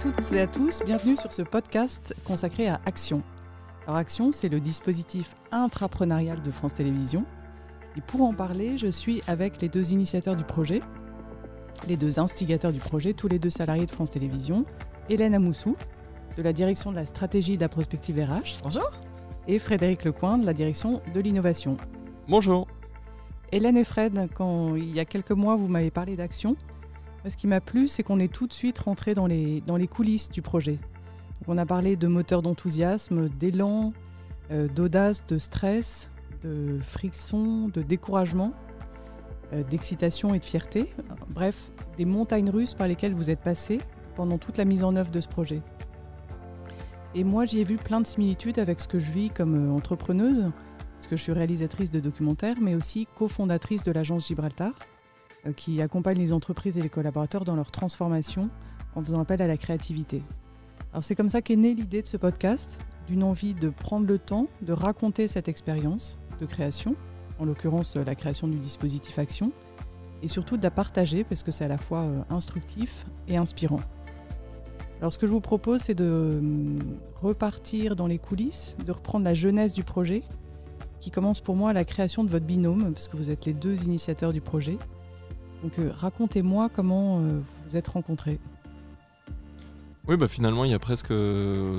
toutes et à tous, bienvenue sur ce podcast consacré à Action. Alors Action, c'est le dispositif intrapreneurial de France Télévisions. Et pour en parler, je suis avec les deux initiateurs du projet, les deux instigateurs du projet, tous les deux salariés de France Télévisions, Hélène Amoussou, de la direction de la stratégie et de la prospective RH. Bonjour. Et Frédéric Lecoin, de la direction de l'innovation. Bonjour. Hélène et Fred, quand il y a quelques mois, vous m'avez parlé d'Action. Ce qui m'a plu, c'est qu'on est tout de suite rentré dans les coulisses du projet. Donc on a parlé de moteur d'enthousiasme, d'élan, d'audace, de stress, de friction, de découragement, d'excitation et de fierté. Bref, des montagnes russes par lesquelles vous êtes passés pendant toute la mise en œuvre de ce projet. Et moi, j'y ai vu plein de similitudes avec ce que je vis comme entrepreneuse, parce que je suis réalisatrice de documentaires, mais aussi cofondatrice de l'agence Gibraltar, qui accompagne les entreprises et les collaborateurs dans leur transformation en faisant appel à la créativité. Alors c'est comme ça qu'est née l'idée de ce podcast, d'une envie de prendre le temps de raconter cette expérience de création, en l'occurrence la création du dispositif Action, et surtout de la partager parce que c'est à la fois instructif et inspirant. Alors ce que je vous propose, c'est de repartir dans les coulisses, de reprendre la genèse du projet, qui commence pour moi à la création de votre binôme, parce que vous êtes les deux initiateurs du projet. Donc racontez-moi comment vous vous êtes rencontrés. Oui, finalement, il y a presque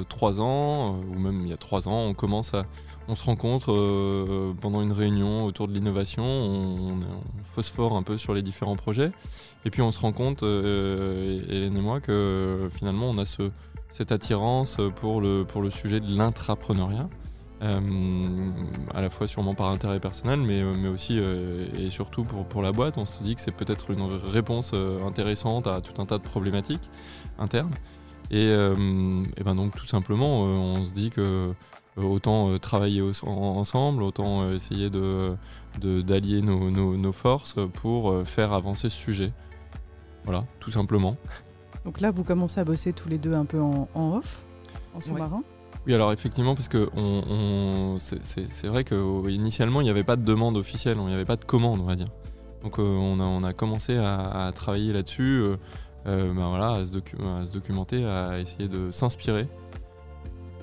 3 ans, ou même il y a 3 ans, on se rencontre pendant une réunion autour de l'innovation, on phosphore un peu sur les différents projets, et puis on se rend compte, Hélène et moi, que finalement on a cette attirance pour le sujet de l'intrapreneuriat. À la fois sûrement par intérêt personnel, mais aussi et surtout pour la boîte. On se dit que c'est peut-être une réponse intéressante à tout un tas de problématiques internes. Et donc tout simplement, on se dit que autant travailler ensemble, autant essayer d'allier nos forces pour faire avancer ce sujet. Voilà, tout simplement. Donc là, vous commencez à bosser tous les deux un peu en off, en sous-marin. Ouais. Oui, alors effectivement, parce que c'est vrai qu'initialement, il n'y avait pas de demande officielle, il n'y avait pas de commande, on va dire. Donc on a commencé à travailler là-dessus, à se documenter, à essayer de s'inspirer,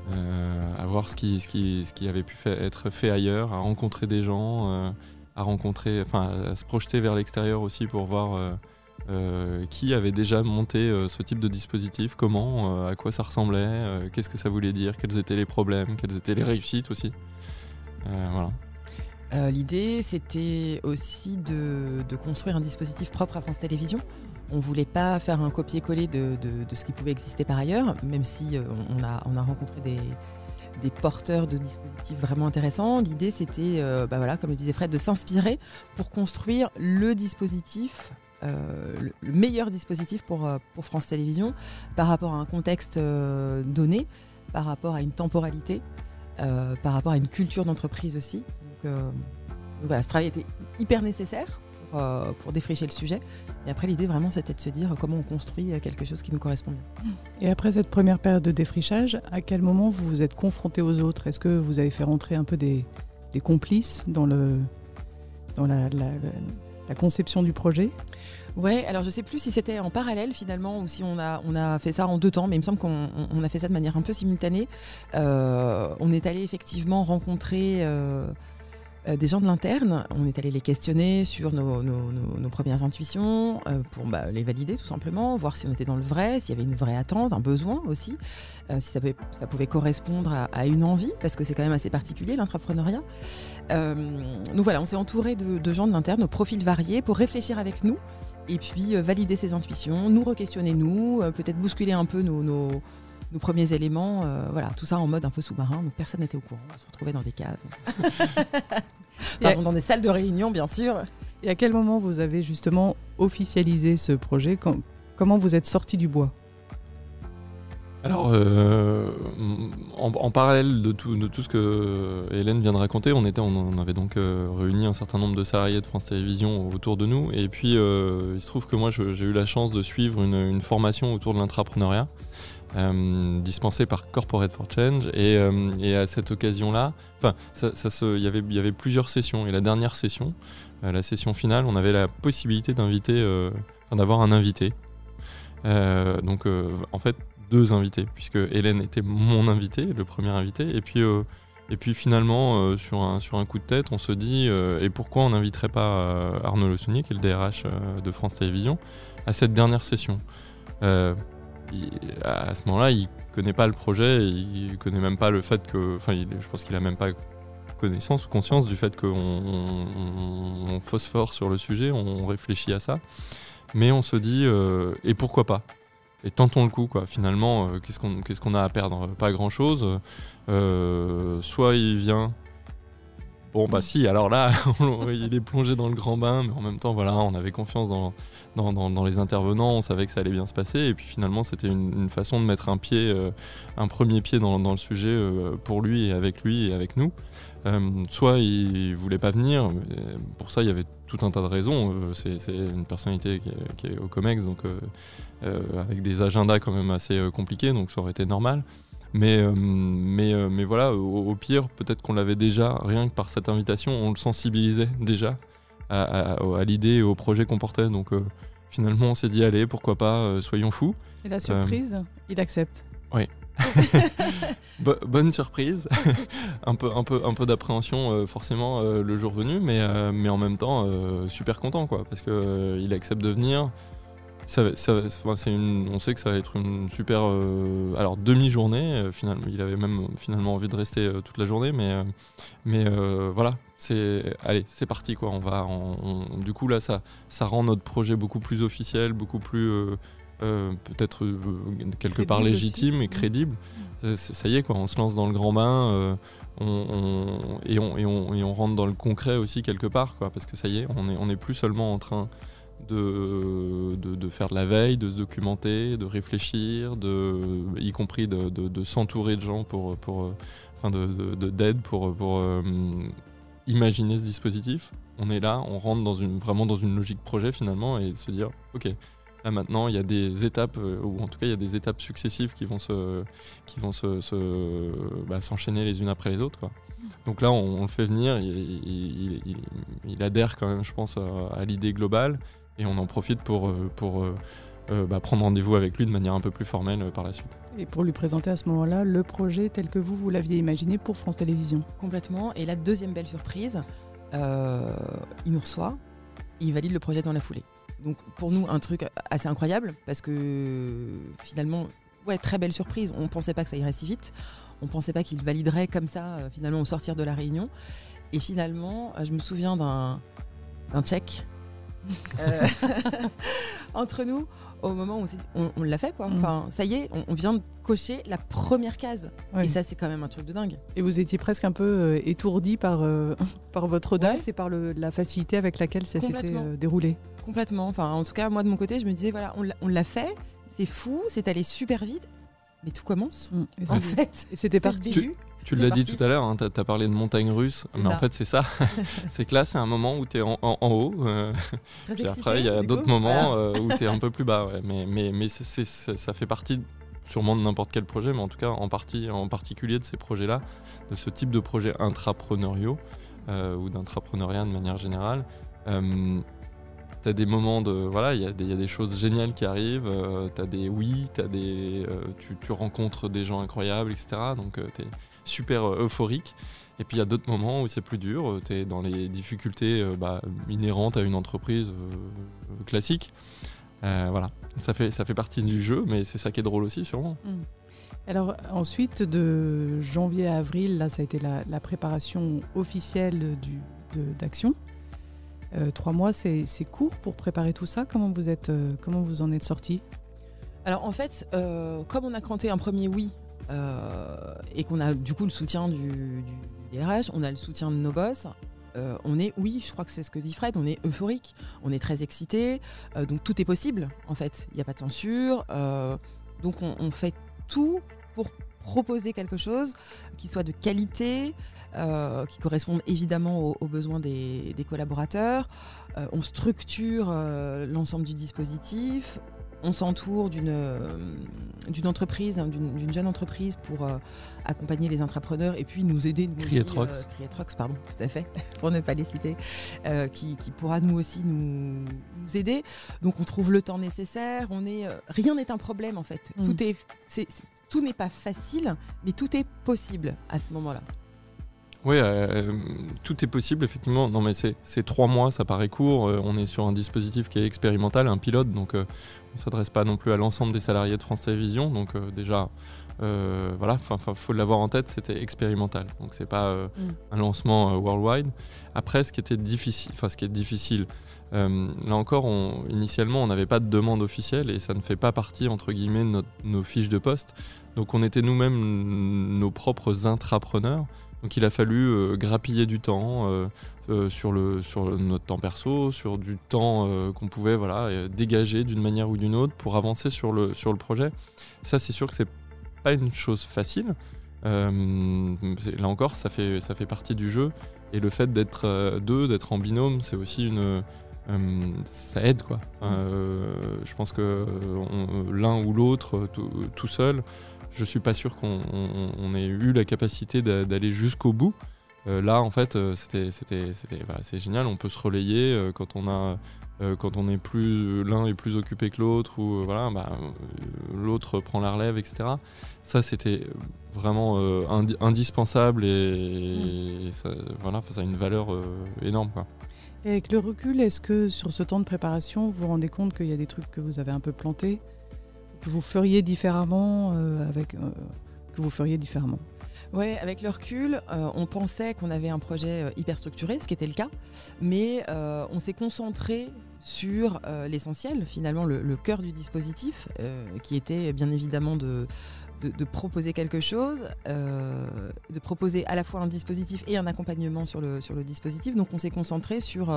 à voir ce qui avait pu être fait ailleurs, à rencontrer des gens, à se projeter vers l'extérieur aussi pour voir qui avait déjà monté ce type de dispositif, comment, à quoi ça ressemblait, qu'est-ce que ça voulait dire, quels étaient les problèmes, quelles étaient les réussites aussi. Voilà. L'idée, c'était aussi de construire un dispositif propre à France Télévisions. On ne voulait pas faire un copier-coller de ce qui pouvait exister par ailleurs, même si on a rencontré des porteurs de dispositifs vraiment intéressants. L'idée, c'était, comme le disait Fred, de s'inspirer pour construire le dispositif, le meilleur dispositif pour France Télévisions par rapport à un contexte donné, par rapport à une temporalité, par rapport à une culture d'entreprise aussi. Donc voilà, ce travail était hyper nécessaire pour défricher le sujet. Et après, l'idée vraiment, c'était de se dire comment on construit quelque chose qui nous correspond bien. Et après cette première période de défrichage, à quel moment vous vous êtes confrontés aux autres ? Est-ce que vous avez fait rentrer un peu des complices dans la conception du projet ? Ouais, alors je sais plus si c'était en parallèle finalement ou si on a fait ça en 2 temps, mais il me semble qu'on a fait ça de manière un peu simultanée. On est allé effectivement rencontrer des gens de l'interne, on est allé les questionner sur nos premières intuitions pour les valider tout simplement, voir si on était dans le vrai, s'il y avait une vraie attente, un besoin aussi, si ça pouvait correspondre à une envie, parce que c'est quand même assez particulier l'intrapreneuriat. Donc voilà, on s'est entouré de gens de l'interne, aux profils variés, pour réfléchir avec nous et puis valider ses intuitions, nous re-questionner peut-être bousculer un peu nos premiers éléments, tout ça en mode un peu sous-marin, donc personne n'était au courant, on se retrouvait dans des caves. Dans des salles de réunion, bien sûr. Et à quel moment vous avez justement officialisé ce projet ? Comment vous êtes sortis du bois ? Alors, en parallèle de tout ce que Hélène vient de raconter, on avait donc réuni un certain nombre de salariés de France Télévisions autour de nous. Et puis, il se trouve que moi, j'ai eu la chance de suivre une formation autour de l'intrapreneuriat dispensée par Corporate for Change. Et à cette occasion-là, il y avait plusieurs sessions. Et la dernière session, la session finale, on avait la possibilité d'avoir un invité. En fait, 2 invités, puisque Hélène était mon invité, le premier invité, et puis finalement, sur un coup de tête, on se dit et pourquoi on n'inviterait pas Arnaud Le Saunier, qui est le DRH de France Télévisions, à cette dernière session. À ce moment-là, il connaît pas le projet, il connaît même pas le fait que, je pense qu'il a même pas connaissance ou conscience du fait qu'on phosphore sur le sujet, on réfléchit à ça, mais on se dit et pourquoi pas, et tentons le coup, quoi. Finalement, qu'est-ce qu'on a à perdre? Pas grand-chose. Soit il vient. Bon bah si, alors là, il est plongé dans le grand bain, mais en même temps, voilà, on avait confiance dans les intervenants, on savait que ça allait bien se passer, et puis finalement, c'était une façon de mettre un premier pied dans le sujet pour lui et avec nous. Soit il voulait pas venir, pour ça il y avait tout un tas de raisons. C'est une personnalité qui est au Comex, donc avec des agendas quand même assez compliqués, donc ça aurait été normal. Mais voilà, au pire, peut-être qu'on l'avait déjà, rien que par cette invitation, on le sensibilisait déjà à l'idée et au projet qu'on portait. Donc finalement, on s'est dit, allez, pourquoi pas, soyons fous. Et la surprise, il accepte. Oui. Bonne surprise. un peu d'appréhension forcément le jour venu, mais en même temps, super content, quoi, parce qu'il accepte de venir. On sait que ça va être une super demi-journée. Finalement, il avait même finalement envie de rester toute la journée, mais voilà, c'est parti, quoi. Du coup là, ça rend notre projet beaucoup plus officiel, beaucoup plus peut-être quelque part légitime aussi, et crédible. Ça y est, quoi. On se lance dans le grand bain. On rentre dans le concret aussi quelque part, quoi, parce que ça y est, on est plus seulement en train de faire de la veille, de se documenter, de réfléchir, y compris de s'entourer de gens d'aide pour imaginer ce dispositif. On est là, on rentre vraiment dans une logique projet finalement, et se dire ok, là maintenant il y a des étapes, ou en tout cas il y a des étapes successives qui vont s'enchaîner les unes après les autres, quoi. Donc là on le fait venir, il adhère quand même, je pense, à l'idée globale. Et on en profite pour prendre rendez-vous avec lui de manière un peu plus formelle par la suite. Et pour lui présenter à ce moment-là le projet tel que vous l'aviez imaginé pour France Télévisions. Complètement. Et la deuxième belle surprise, il nous reçoit, il valide le projet dans la foulée. Donc pour nous, un truc assez incroyable, parce que finalement, très belle surprise. On ne pensait pas que ça irait si vite. On ne pensait pas qu'il validerait comme ça, finalement, au sortir de la réunion. Et finalement, je me souviens d'un check entre nous au moment où on l'a fait, quoi. Enfin, ça y est, on vient de cocher la première case. Oui. Et ça, c'est quand même un truc de dingue. Et vous étiez presque un peu étourdi par votre audace et par la facilité avec laquelle ça s'était déroulé. Complètement. Enfin, en tout cas, moi de mon côté, je me disais voilà, on l'a fait, c'est fou, c'est allé super vite, mais tout commence. En fait, et c'était parti. Tu l'as dit tout à l'heure, hein, tu as parlé de montagne russe, mais en fait c'est ça. C'est que là c'est un moment où tu es en haut, puis après il y a d'autres moments où tu es un peu plus bas. Ouais. Mais ça fait partie sûrement de n'importe quel projet, mais en tout cas en particulier de ces projets-là, de ce type de projets intrapreneuriaux ou d'intrapreneuriat de manière générale. T'as des moments il y a des choses géniales qui arrivent, t'as des tu rencontres des gens incroyables, etc. Donc t'es super euphorique. Et puis il y a d'autres moments où c'est plus dur, t'es dans les difficultés inhérentes à une entreprise classique. Voilà, ça fait partie du jeu, mais c'est ça qui est drôle aussi, sûrement. Alors ensuite, de janvier à avril, là ça a été la préparation officielle d'Action. 3 mois, c'est court pour préparer tout ça. Comment vous en êtes sortis? Alors en fait, comme on a cranté un premier oui, et qu'on a du coup le soutien du DRH, on a le soutien de nos boss, on est, je crois que c'est ce que dit Fred, on est euphorique, on est très excité, donc tout est possible en fait, il n'y a pas de censure, donc on fait tout pour proposer quelque chose qui soit de qualité, qui corresponde évidemment aux besoins des collaborateurs. On structure l'ensemble du dispositif, on s'entoure d'une entreprise, d'une jeune entreprise pour accompagner les intrapreneurs et puis nous aider. Creatrox, pardon, tout à fait, pour ne pas les citer, qui pourra nous aussi nous aider. Donc on trouve le temps nécessaire. Rien n'est un problème en fait. Tout n'est pas facile, mais tout est possible à ce moment-là. Oui, tout est possible, effectivement. Non, mais c'est 3 mois, ça paraît court. On est sur un dispositif qui est expérimental, un pilote, donc on ne s'adresse pas non plus à l'ensemble des salariés de France Télévisions. Donc déjà, voilà, faut l'avoir en tête, c'était expérimental. Donc c'est pas un lancement worldwide. Après, ce qui est difficile, là encore, initialement, on n'avait pas de demande officielle et ça ne fait pas partie, entre guillemets, de nos fiches de poste. Donc on était nous-mêmes nos propres intrapreneurs. Donc il a fallu grappiller du temps sur notre temps perso, sur du temps qu'on pouvait dégager d'une manière ou d'une autre pour avancer sur le projet. Ça, c'est sûr que c'est pas une chose facile. Là encore, ça fait partie du jeu. Et le fait d'être d'être en binôme, c'est aussi ça aide, quoi. Je pense que l'un ou l'autre, tout seul, je suis pas sûr qu'on ait eu la capacité d'aller jusqu'au bout. Là, en fait, c'est génial. On peut se relayer quand on est l'un est plus occupé que l'autre ou l'autre prend la relève, etc. Ça, c'était vraiment indispensable et ça a une valeur énorme, quoi. Et avec le recul, est-ce que sur ce temps de préparation, vous vous rendez compte qu'il y a des trucs que vous avez un peu plantés, que vous feriez différemment Ouais, avec le recul, on pensait qu'on avait un projet hyper structuré, ce qui était le cas, mais on s'est concentré sur l'essentiel, finalement le cœur du dispositif, qui était bien évidemment de proposer quelque chose, de proposer à la fois un dispositif et un accompagnement sur le dispositif. Donc on s'est concentré sur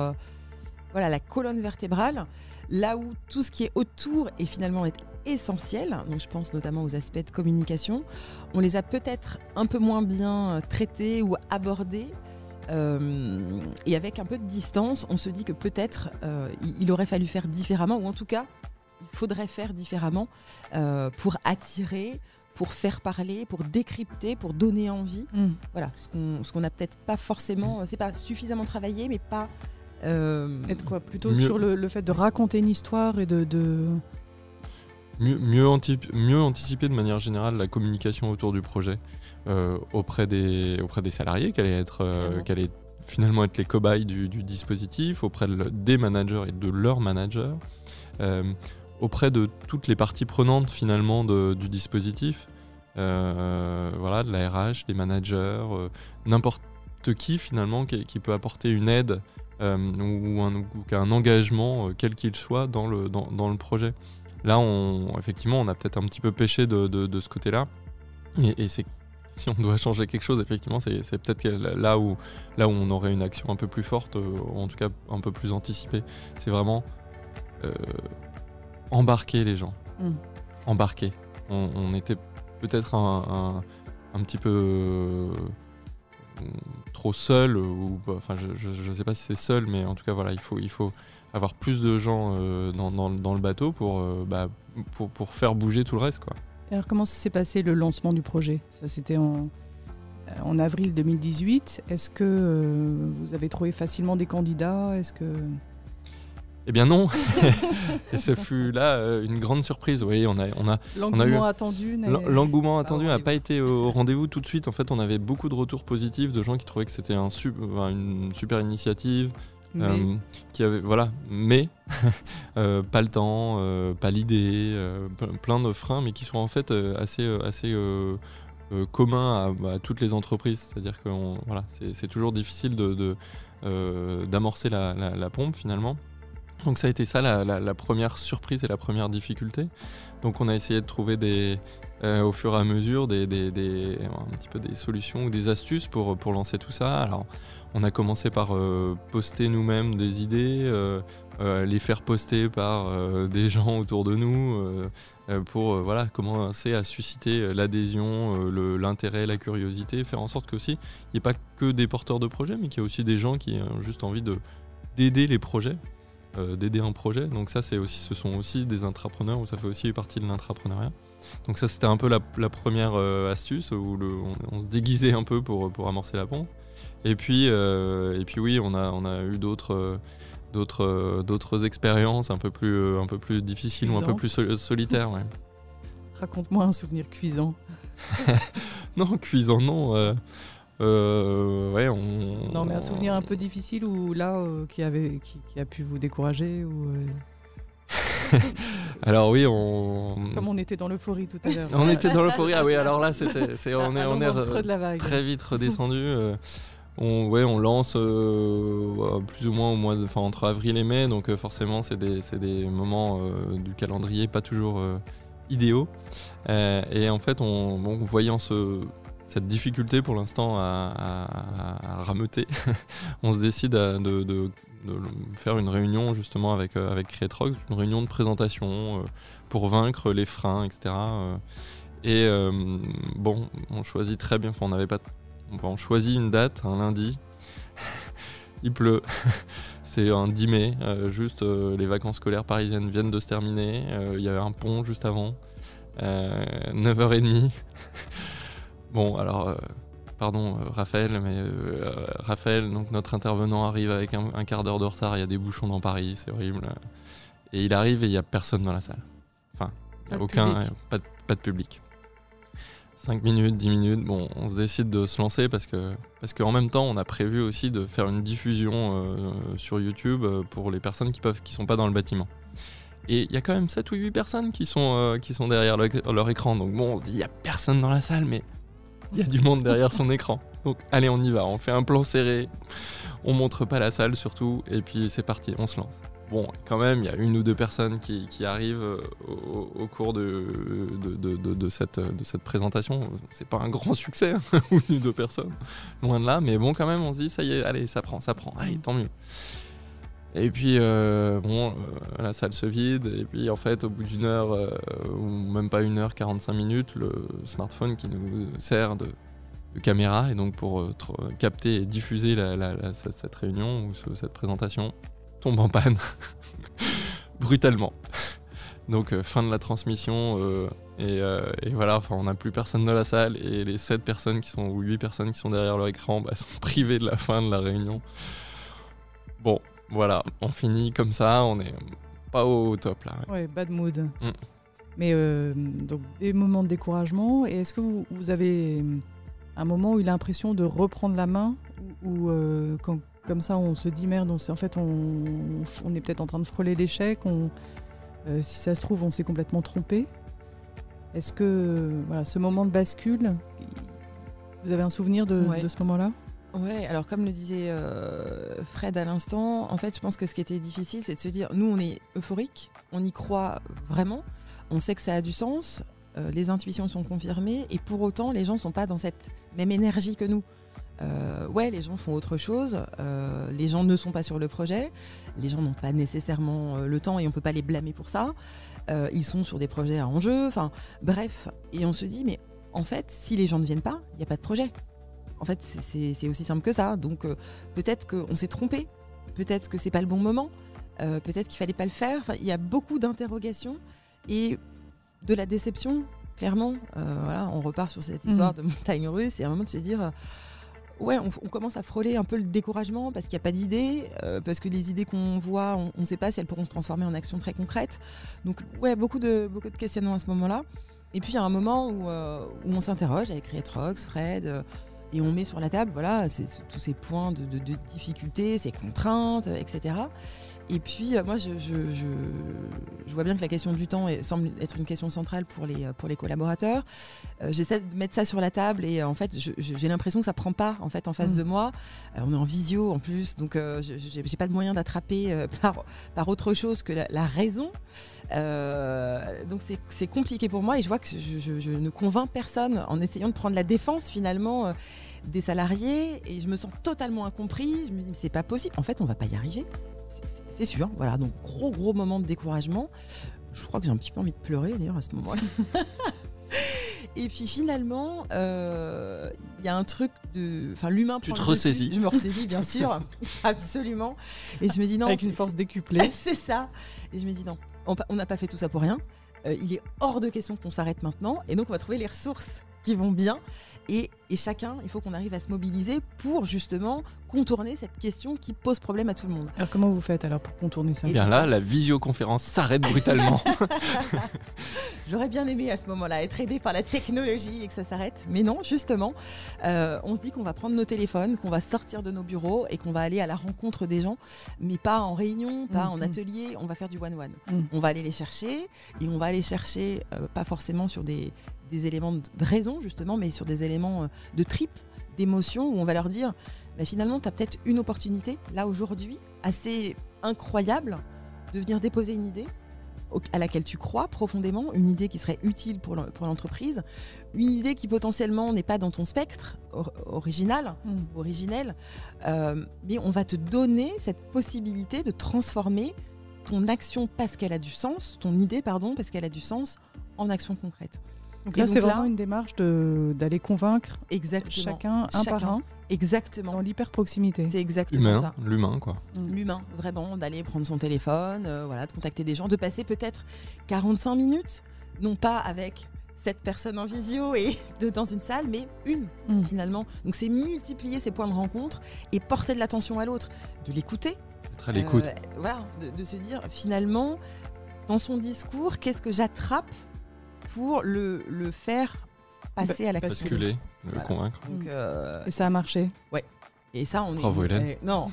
la colonne vertébrale, là où tout ce qui est autour est finalement essentiel. Donc je pense notamment aux aspects de communication. On les a peut-être un peu moins bien traités ou abordés. Et avec un peu de distance, on se dit que peut-être il aurait fallu faire différemment, ou en tout cas, il faudrait faire différemment pour attirer, pour faire parler, pour décrypter, pour donner envie. Voilà, ce qu'on n'a peut-être pas forcément, c'est pas suffisamment travaillé, mais pas... Être quoi, plutôt sur le fait de raconter une histoire et de... Mieux anticiper de manière générale la communication autour du projet auprès des salariés, qui allaient finalement être les cobayes du dispositif, auprès des managers et de leurs managers, auprès de toutes les parties prenantes finalement du dispositif, de la RH, des managers, n'importe qui finalement qui peut apporter une aide ou un engagement quel qu'il soit dans le projet. Là, effectivement, on a peut-être un petit peu pêché de ce côté-là. Et si on doit changer quelque chose, effectivement, c'est peut-être là où on aurait une action un peu plus forte, en tout cas un peu plus anticipée. C'est vraiment embarquer les gens. Embarquer. On était peut-être un petit peu trop seul, je ne sais pas si c'est seul, mais en tout cas, voilà, il faut avoir plus de gens dans le bateau pour faire bouger tout le reste, quoi. Alors comment s'est passé le lancement du projet ? Ça, c'était en avril 2018. Est-ce que vous avez trouvé facilement des candidats ? Eh bien non. Et ce fut là une grande surprise. Oui, l'engouement attendu. L'engouement attendu n'a pas été au rendez-vous tout de suite. En fait, on avait beaucoup de retours positifs de gens qui trouvaient que c'était une super initiative. Qui avait, mais pas le temps, pas l'idée, plein de freins, mais qui sont en fait assez communs à toutes les entreprises. C'est-à-dire que c'est toujours difficile d'amorcer la pompe finalement. Donc ça a été ça la première surprise et la première difficulté. Donc on a essayé de trouver au fur et à mesure un petit peu des solutions ou des astuces pour lancer tout ça. Alors on a commencé par poster nous-mêmes des idées, les faire poster par des gens autour de nous pour commencer à susciter l'adhésion, l'intérêt, la curiosité, faire en sorte qu'aussi il n'y ait pas que des porteurs de projets, mais qu'il y ait aussi des gens qui ont juste envie d'aider les projets. d'aider un projet. Donc ça, ce sont aussi des intrapreneurs, où ça fait aussi partie de l'intrapreneuriat. Donc ça, c'était un peu la première astuce, où on se déguisait un peu pour amorcer la pompe. Et puis oui, on a eu d'autres expériences un peu plus difficiles ou un peu plus solitaires. Ouais. Raconte-moi un souvenir cuisant. Non, cuisant, non. Ouais, Non, mais un souvenir un peu difficile ou là qui a pu vous décourager ou Alors oui, comme on était dans l'euphorie tout à l'heure. On était dans l'euphorie. Ah oui, alors là, on est très vite redescendu. On lance plus ou moins entre avril et mai, donc forcément c'est des moments du calendrier pas toujours idéaux. Et en fait, voyant cette difficulté pour l'instant à rameuter, on se décide de faire une réunion justement avec Creatrox, une réunion de présentation pour vaincre les freins, etc. On choisit très bien, on choisit une date, un lundi, il pleut, c'est un 10 mai, les vacances scolaires parisiennes viennent de se terminer, il y avait un pont juste avant, 9h30. Bon, alors, pardon Raphaël, mais Raphaël, donc notre intervenant, arrive avec un quart d'heure de retard, il y a des bouchons dans Paris, c'est horrible. Et il arrive et il n'y a personne dans la salle. Enfin, il n'y a pas de public. 5 minutes, 10 minutes, bon, on se décide de se lancer parce qu'en même temps, on a prévu aussi de faire une diffusion sur YouTube pour les personnes qui sont pas dans le bâtiment. Et il y a quand même 7 ou 8 personnes qui sont derrière leur écran. Donc bon, on se dit, il n'y a personne dans la salle, mais il y a du monde derrière son écran. Donc allez, on y va, on fait un plan serré, on montre pas la salle surtout, et puis c'est parti, on se lance. Bon, quand même, il y a 1 ou 2 personnes qui arrivent au cours de cette présentation. C'est pas un grand succès, hein, 1 ou 2 personnes, loin de là, mais bon, quand même, on se dit, ça y est, allez, ça prend, allez, tant mieux. Et puis, la salle se vide, et puis en fait, au bout d'1 heure, ou même pas 1 heure, 45 minutes, le smartphone qui nous sert de caméra, et donc pour capter et diffuser cette réunion ou cette présentation, tombe en panne, brutalement. Donc, fin de la transmission, et voilà, on n'a plus personne dans la salle, et les 7 personnes ou 8 personnes qui sont derrière leur écran sont privées de la fin de la réunion. Bon. Voilà, on finit comme ça, on n'est pas au top là. Ouais, bad mood. Mais donc des moments de découragement. Et est-ce que vous avez un moment où il a l'impression de reprendre la main ou quand comme ça on se dit merde, on est peut-être en train de frôler l'échec, si ça se trouve on s'est complètement trompé. Est-ce que ce moment de bascule, vous avez un souvenir de ce moment-là ? Ouais, alors comme le disait Fred à l'instant, en fait, je pense que ce qui était difficile, c'est de se dire, nous, on est euphorique, on y croit vraiment, on sait que ça a du sens, les intuitions sont confirmées, et pour autant, les gens ne sont pas dans cette même énergie que nous. Les gens font autre chose, les gens ne sont pas sur le projet, les gens n'ont pas nécessairement le temps et on ne peut pas les blâmer pour ça, ils sont sur des projets à enjeu, enfin bref, et on se dit, mais en fait, si les gens ne viennent pas, il n'y a pas de projet. En fait, c'est aussi simple que ça. Donc, peut-être qu'on s'est trompé. Peut-être que c'est pas le bon moment. Peut-être qu'il fallait pas le faire. Enfin, il y a beaucoup d'interrogations et de la déception, clairement. On repart sur cette histoire de montagne russe. Et à un moment de se dire, on commence à frôler un peu le découragement parce qu'il n'y a pas d'idées, parce que les idées qu'on voit, on ne sait pas si elles pourront se transformer en actions très concrètes. Donc, beaucoup de questionnements à ce moment-là. Et puis, il y a un moment où on s'interroge avec Creatrox, Fred. Et on met sur la table, tous ces points de difficulté, ces contraintes, etc. Et puis, moi, je vois bien que la question du temps semble être une question centrale pour les collaborateurs. J'essaie de mettre ça sur la table et en fait, j'ai l'impression que ça prend pas en face de moi. On est en visio en plus, donc j'ai pas de moyen d'attraper par autre chose que la raison. Donc c'est compliqué pour moi et je vois que je ne convainc personne en essayant de prendre la défense finalement des salariés et je me sens totalement incompris. Je me dis mais c'est pas possible, en fait on va pas y arriver, c'est sûr. Voilà, donc gros moment de découragement. Je crois que j'ai un petit peu envie de pleurer d'ailleurs à ce moment-là. Et puis finalement, il y a un truc de... Enfin, l'humain Tu prend te le dessus. ressaisis. Je me ressaisis, bien sûr. Absolument. Et je me dis non. Avec une force décuplée. C'est ça. Et je me dis non, on n'a pas fait tout ça pour rien. Il est hors de question qu'on s'arrête maintenant. Et donc, on va trouver les ressources qui vont bien. Et chacun, il faut qu'on arrive à se mobiliser pour justement contourner cette question qui pose problème à tout le monde. Alors comment vous faites alors pour contourner ça? Et bien là, la visioconférence s'arrête brutalement. J'aurais bien aimé à ce moment-là être aidé par la technologie et que ça s'arrête. Mais non, justement, on se dit qu'on va prendre nos téléphones, qu'on va sortir de nos bureaux et qu'on va aller à la rencontre des gens, mais pas en réunion, pas en atelier, on va faire du one-one. On va aller les chercher et on va aller chercher, pas forcément sur des éléments de raison justement, mais sur des éléments de tripes, d'émotions, où on va leur dire bah, finalement tu as peut-être une opportunité là aujourd'hui assez incroyable de venir déposer une idée à laquelle tu crois profondément, une idée qui serait utile pour l'entreprise, une idée qui potentiellement n'est pas dans ton spectre originel, mais on va te donner cette possibilité de transformer ton action parce qu'elle a du sens, ton idée pardon, parce qu'elle a du sens, en action concrète. Donc là, c'est vraiment une démarche d'aller convaincre chacun par un. Exactement. Dans l'hyper-proximité. C'est exactement ça. L'humain, quoi. L'humain, vraiment, d'aller prendre son téléphone, de contacter des gens, de passer peut-être 45 minutes, non pas avec 7 personnes en visio et dans une salle, mais une, finalement. Donc c'est multiplier ces points de rencontre et porter de l'attention à l'autre, de l'écouter. Être à l'écoute. De se dire, finalement, dans son discours, qu'est-ce que j'attrape pour le faire passer à l'action. Basculer, le convaincre. Donc, et ça a marché. Ouais. Et ça, Bravo Hélène. Non,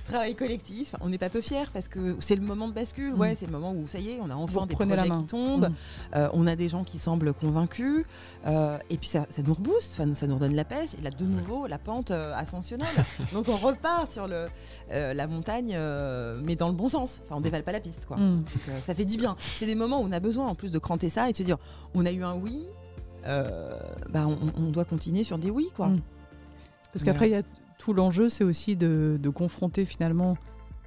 travail collectif. On n'est pas peu fiers parce que c'est le moment de bascule. Ouais, c'est le moment où ça y est, on a enfin des projets qui tombent. On a des gens qui semblent convaincus. Et puis ça nous rebooste, ça nous redonne la pêche. Et là, de nouveau, la pente ascensionnelle. Donc on repart sur la montagne, mais dans le bon sens. Enfin, on dévale pas la piste, quoi. Donc, ça fait du bien. C'est des moments où on a besoin en plus de cranter ça et de se dire, on a eu un oui. On doit continuer sur des oui, quoi. Parce qu'après, il y a tout l'enjeu, c'est aussi de confronter finalement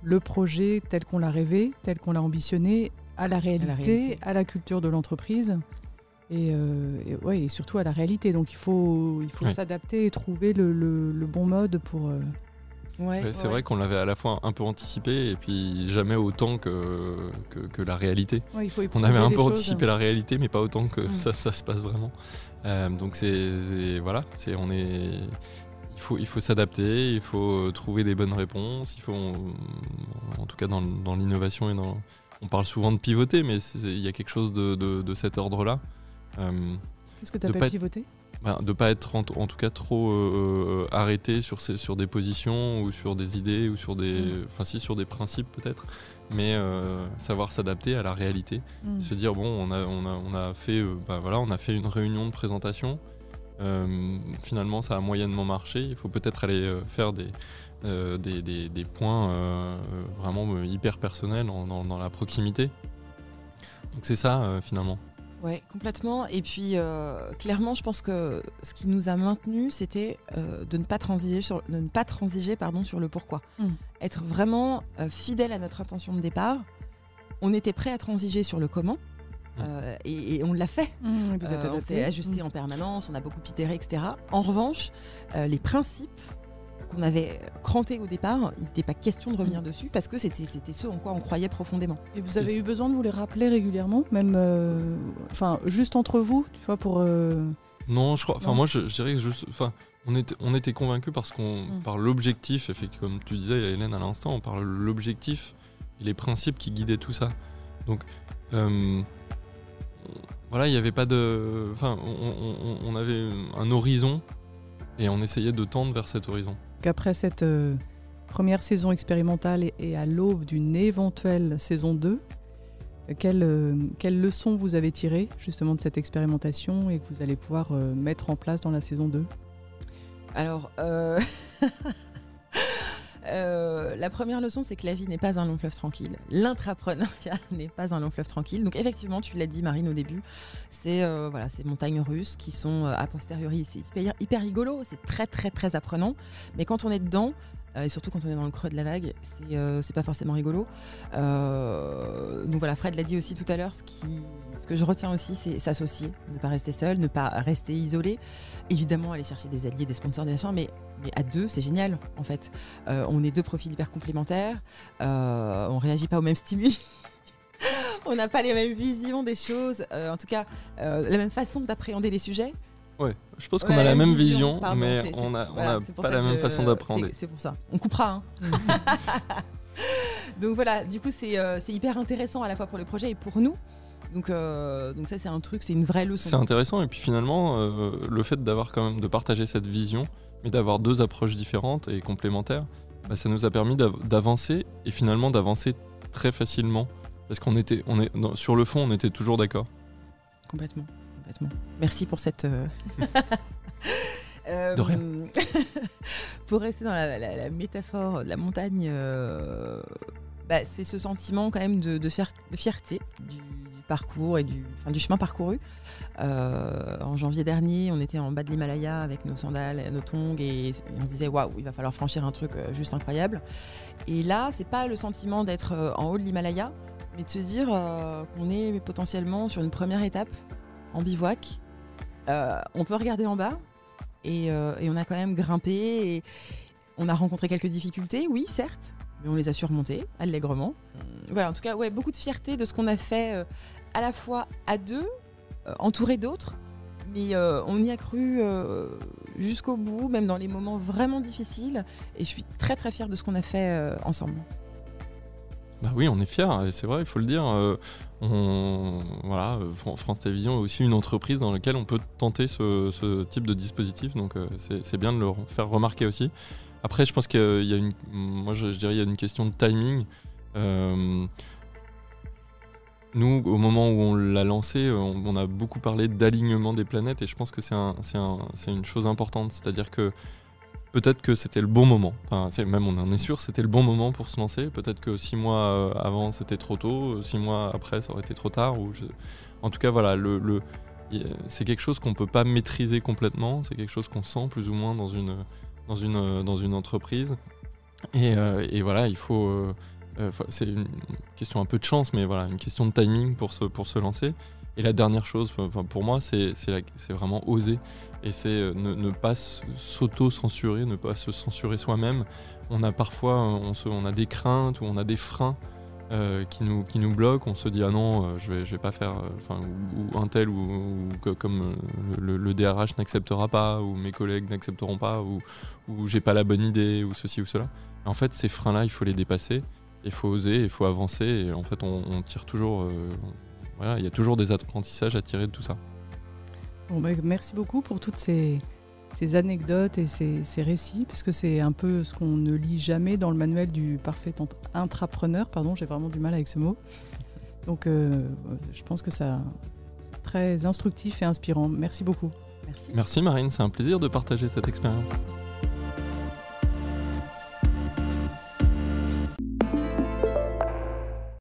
le projet tel qu'on l'a rêvé, tel qu'on l'a ambitionné, à la réalité, à la culture de l'entreprise et surtout à la réalité. Donc il faut s'adapter et trouver le bon mode pour... c'est vrai qu'on l'avait à la fois un peu anticipé et puis jamais autant que la réalité. On avait un peu anticipé la réalité, mais pas autant que ça se passe vraiment. Donc il faut s'adapter, il faut trouver des bonnes réponses. Il faut, en tout cas dans l'innovation on parle souvent de pivoter, mais il y a quelque chose de cet ordre-là. Qu'est-ce que tu appelles pivoter ? De ne pas être en tout cas trop arrêté sur des positions ou sur des idées ou sur des principes peut-être, mais savoir s'adapter à la réalité. Se dire bon, on a fait une réunion de présentation, finalement ça a moyennement marché, il faut peut-être aller faire des points vraiment hyper personnels dans la proximité. Donc c'est ça finalement. Ouais, complètement. Et puis, clairement, je pense que ce qui nous a maintenus, c'était de ne pas transiger sur le pourquoi. Être vraiment fidèle à notre intention de départ. On était prêt à transiger sur le comment. Et on l'a fait. On s'est ajusté en permanence, on a beaucoup itéré, etc. En revanche, les principes qu'on avait crantés au départ, il n'était pas question de revenir dessus parce que c'était ce en quoi on croyait profondément. Et vous avez eu besoin de vous les rappeler régulièrement, même juste entre vous, tu vois, pour... Non, je crois. Enfin, moi, je dirais que on était convaincus parce par l'objectif, effectivement, comme tu disais, Hélène, à l'instant, par l'objectif et les principes qui guidaient tout ça. Donc, il n'y avait pas de... Enfin, on avait un horizon et on essayait de tendre vers cet horizon. Qu'après cette première saison expérimentale et à l'aube d'une éventuelle saison 2, quelles leçons vous avez tirées justement de cette expérimentation et que vous allez pouvoir mettre en place dans la saison 2 ? Alors, la première leçon, c'est que la vie n'est pas un long fleuve tranquille. L'intrapreneuriat n'est pas un long fleuve tranquille. Donc effectivement, tu l'as dit Marine au début, c'est ces montagnes russes qui sont a posteriori, c'est hyper rigolo, c'est très très très apprenant. Mais quand on est dedans, Et surtout quand on est dans le creux de la vague, c'est pas forcément rigolo. Donc voilà, Fred l'a dit aussi tout à l'heure, ce que je retiens aussi, c'est s'associer, ne pas rester seul, ne pas rester isolé. Évidemment, aller chercher des alliés, des sponsors, des machins, mais à deux, c'est génial en fait. On est deux profils hyper complémentaires, on réagit pas aux mêmes stimuli. On n'a pas les mêmes visions des choses, en tout cas, la même façon d'appréhender les sujets. Ouais, je pense qu'on a la même vision, pardon, mais on n'a pas la même façon d'appréhender. C'est pour ça. On coupera. Hein. Donc voilà, du coup, c'est hyper intéressant à la fois pour le projet et pour nous. Donc ça, c'est un truc, c'est une vraie leçon. C'est intéressant, et puis finalement, le fait d'avoir quand même de partager cette vision, mais d'avoir deux approches différentes et complémentaires, ça nous a permis d'avancer, et finalement d'avancer très facilement, parce sur le fond, on était toujours d'accord. Complètement. Merci pour cette... De rien. Pour rester dans la métaphore de la montagne, c'est ce sentiment quand même de fierté du parcours et du chemin parcouru. En janvier dernier, on était en bas de l'Himalaya avec nos sandales, nos tongs, et on se disait waouh, il va falloir franchir un truc juste incroyable. Et là, c'est pas le sentiment d'être en haut de l'Himalaya, mais de se dire qu'on est potentiellement sur une première étape en bivouac. On peut regarder en bas et on a quand même grimpé et on a rencontré quelques difficultés, oui certes, mais on les a surmontées allègrement. Voilà, en tout cas, ouais, beaucoup de fierté de ce qu'on a fait à la fois à deux, entouré d'autres, mais on y a cru jusqu'au bout, même dans les moments vraiment difficiles, et je suis très très fière de ce qu'on a fait ensemble. Bah oui, on est fiers, et c'est vrai, il faut le dire. France Télévisions est aussi une entreprise dans laquelle on peut tenter ce type de dispositif, donc c'est bien de le faire remarquer aussi. Après, je pense qu'il y a il y a une question de timing. Nous, au moment où on l'a lancé, on a beaucoup parlé d'alignement des planètes, et je pense que c'est une chose importante, c'est-à-dire que peut-être que c'était le bon moment. Enfin, même on en est sûr, c'était le bon moment pour se lancer. Peut-être que 6 mois avant, c'était trop tôt. 6 mois après, ça aurait été trop tard. En tout cas, voilà, c'est quelque chose qu'on ne peut pas maîtriser complètement. C'est quelque chose qu'on sent plus ou moins dans une entreprise. Et voilà, il faut... c'est une question un peu de chance, mais voilà, une question de timing pour se lancer. Et la dernière chose, pour moi, c'est vraiment oser. Et c'est ne pas s'auto-censurer, ne pas se censurer soi-même. On a parfois on a des craintes ou on a des freins qui nous bloquent. On se dit ah non, je vais pas faire, ou un tel ou comme le DRH n'acceptera pas, ou mes collègues n'accepteront pas, ou j'ai pas la bonne idée, ou ceci ou cela. Et en fait, ces freins-là, il faut les dépasser. Il faut oser, il faut avancer. Et en fait, on tire toujours. Voilà, il y a toujours des apprentissages à tirer de tout ça. Bon, merci beaucoup pour toutes ces anecdotes et ces récits, parce que c'est un peu ce qu'on ne lit jamais dans le manuel du parfait intrapreneur. Pardon, j'ai vraiment du mal avec ce mot. Donc, je pense que c'est très instructif et inspirant. Merci beaucoup. Merci. Merci Marine, c'est un plaisir de partager cette expérience.